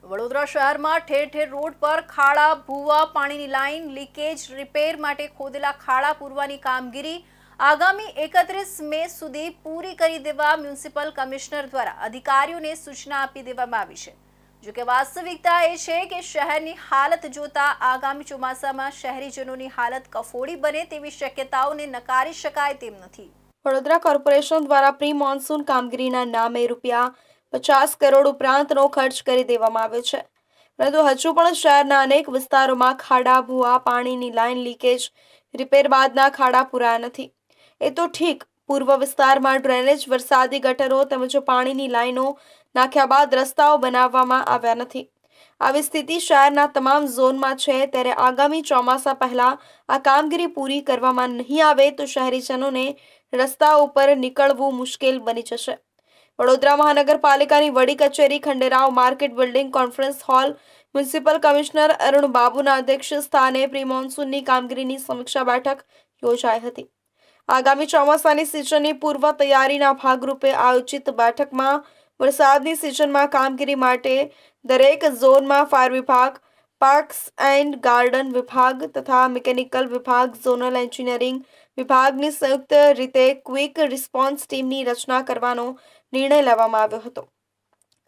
વડોદરા શહેરમાં ઠેર ઠેર રોડ પર ખાડા, ભૂવા, પાણીની લાઇન, લીકેજ, રિપેર માટે ખોદેલા ખાડા પૂરવાની કામગીરી આગામી 31 મે સુધી પૂરી કરી દેવા મ્યુનિસિપલ કમિશનર દ્વારા અધિકારીઓને સૂચના આપી દેવામાં આવી છે। જો કે વાસ્તવિકતા એ છે કે શહેરની હાલત જોતા આગામી ચોમાસામાં શહેરીજનોની હાલત કફોડી બને તેવી શક્યતાઓને નકારી શકાય તેમ નથી। વડોદરા કોર્પોરેશન દ્વારા પ્રી મોન્સૂન કામગીરીના નામે ₹50 કરોડ ઉપરાંતનો ખર્ચ કરી દેવામાં આવ્યો છે, પરંતુ હજુ પણ શહેરના અનેક વિસ્તારોમાં ખાડા, ભૂવા, પાણીની લાઇન, લીકેજ, રિપેર બાદના ખાડા પૂરાયા નથી। એ તો ઠીક, પૂર્વ વિસ્તારમાં ડ્રેનેજ, વરસાદી ગટરો તેમજ પાણીની લાઇનો નાખ્યા બાદ રસ્તાઓ બનાવવામાં આવ્યા નથી। આવી સ્થિતિ શહેરના તમામ ઝોનમાં છે, ત્યારે આગામી ચોમાસા પહેલા આ કામગીરી પૂરી કરવામાં નહીં આવે તો શહેરીજનોને રસ્તા ઉપર નીકળવું મુશ્કેલ બની જશે। વડોદરા મહાનગરપાલિકાની વડી કચેરી, Khanderao market building, conference hall, municipal commissioner Arun બાબુના અધ્યક્ષ સ્થાને પ્રી મોન્સૂનની કામગીરીની સમીક્ષા બેઠક યોજાઈ હતી। આગામી ચોમાસાની સિઝનની પૂર્વ તૈયારીના ભાગરૂપે આયોજિત બેઠકમાં વરસાદની સિઝનમાં કામગીરી માટે દરેક ઝોનમાં ફાયર વિભાગ, પાર્ક્સ એન્ડ ગાર્ડન વિભાગ તથા મિકેનિકલ વિભાગ, ઝોનલ એન્જિનિયરિંગ વિભાગની સંયુક્ત રીતે ક્વિક રિસ્પોન્સ ટીમની રચના કરવાનો નિર્ણય લેવામાં આવ્યો હતો।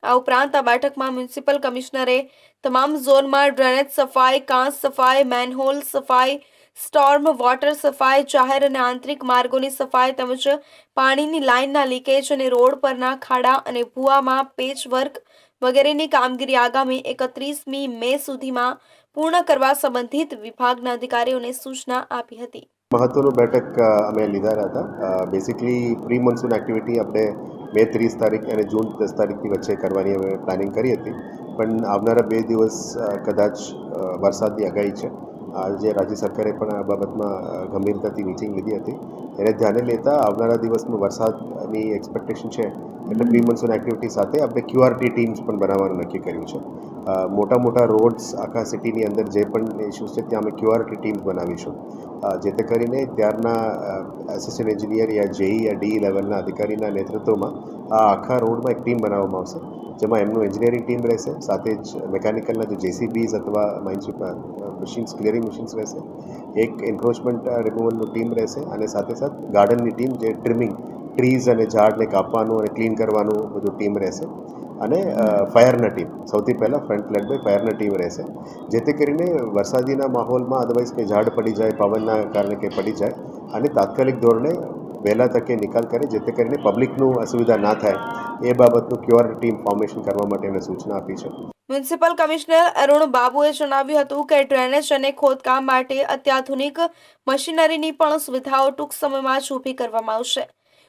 આ ઉપરાંત આ બેઠકમાં મ્યુનિસિપલ કમિશનરે તમામ ઝોનમાં ડ્રેનેજ સફાઈ, કાંસ સફાઈ, મેનહોલ સફાઈ, સ્ટોર્મ વોટર સફાઈ, જાહેર અને આંતરિક માર્ગોની સફાઈ તેમજ પાણીની લાઇનના લીકેજ અને રોડ પરના ખાડા અને ભૂવામાં પેચવર્ક વગેરેની કામગીરી આગામી 31મી મે સુધીમાં પૂર્ણ કરવા સંબંધિત વિભાગના અધિકારીઓને સૂચના આપી હતી। મહત્વનું બેઠક અમે લીધા હતા। બેસિકલી પ્રી મોન્સૂન એક્ટિવિટી આપણે મે 30 તારીખ અને જૂન 10 તારીખની વચ્ચે કરવાની અમે પ્લાનિંગ કરી હતી, પણ આવનારા 2 દિવસ કદાચ વરસાદની આગાહી છે। આજે રાજ્ય સરકારે પણ આ બાબતમાં ગંભીરતાથી મીટિંગ લીધી હતી, એને ધ્યાને લેતા આવનારા દિવસમાં વરસાદની એક્સપેક્ટેશન છે, એટલે પ્રી મોન્સૂન એક્ટિવિટી સાથે આપણે QRT ટીમ્સ પણ બનાવવાનું નક્કી કર્યું છે। મોટા મોટા રોડ્સ આખા સિટીની અંદર જે પણ ઇસ્યુઝ છે ત્યાં અમે QRT ટીમ્સ બનાવીશું, જેથી કરીને ત્યારના એસિસ્ટન્ટ એન્જિનિયર યા જેઈ યા ડી લેવલના અધિકારીના નેતૃત્વમાં આ આખા રોડમાં એક ટીમ બનાવવામાં આવશે, જેમાં એમનું એન્જિનિયરિંગ ટીમ રહેશે, સાથે જ મેકેનિકલના જે JCBs અથવા મશીન્સ, ક્લિયરિંગ મશીન્સ રહેશે, એક એન્ક્રોચમેન્ટ રિમૂવલનું ટીમ રહેશે અને સાથે સાથે ગાર્ડનની ટીમ જે ટ્રીમિંગ, ટ્રીઝ અને ઝાડને કાપવાનું અને ક્લીન કરવાનું બધું ટીમ રહેશે, અને ફાયરના ટીમ સૌથી પહેલાં ફ્રન્ટ લેડ બાય ફાયરના ટીમ રહેશે, જેથી કરીને વરસાદીના માહોલમાં અદરવાઇઝ કંઈ ઝાડ પડી જાય, પવનના કારણે કંઈ પડી જાય અને તાત્કાલિક ધોરણે વહેલા તકે નિકાલ કરે, જેથી કરીને પબ્લિકનું અસુવિધા ના થાય, એ બાબતનું QRT ટીમ ફોર્મેશન કરવા માટે એમને સૂચના આપી છે। મ્યુનિસિપલ કમિશનર અરુણ બાબુએ જણાવ્યું હતું કે ડ્રેનેજ અને ખોદકામ માટે અત્યાધુનિક મશીનરીની પણ સુવિધાઓ ટૂંક સમયમાં જ ઊભી કરવામાં આવશે।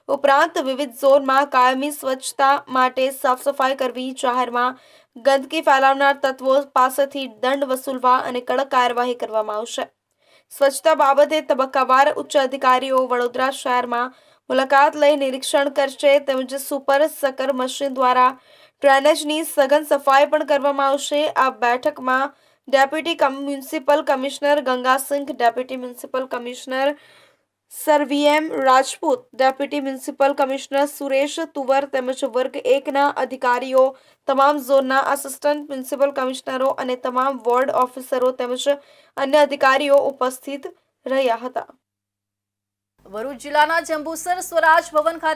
ઉપરાંત વિવિધ ઝોનમાં કાયમી સ્વચ્છતા માટે સાફ સફાઈ કરવી, જાહેરમાં ગંદકી ફેલાવનાર તત્વો પાસેથી દંડ વસૂલવા અને કડક કાર્યવાહી કરવામાં આવશે। સ્વચ્છતા બાબતે તબક્કાવાર ઉચ્ચ અધિકારીઓ વડોદરા શહેરમાં મુલાકાત લઈ નિરીક્ષણ કરશે, તેમજ સુપર સકર મશીન દ્વારા ડ્રેનેજની સઘન સફાઈ પણ કરવામાં આવશે। આ બેઠકમાં deputy municipal commissioner Gangasinh, deputy municipal commissioner sir VM Rajput, deputy municipal commissioner Suresh Tuvar તેમજ વર્ગ 1ના અધિકારીઓ, તમામ ઝોનના આસિસ્ટન્ટ મ્યુનિસિપલ કમિશનરો અને તમામ વોર્ડ ઓફિસરો તેમજ અન્ય અધિકારીઓ ઉપસ્થિત રહ્યા હતા। ભરૂચ જિલ્લાના જંબુસર સ્વરાજ ભવન ખાતે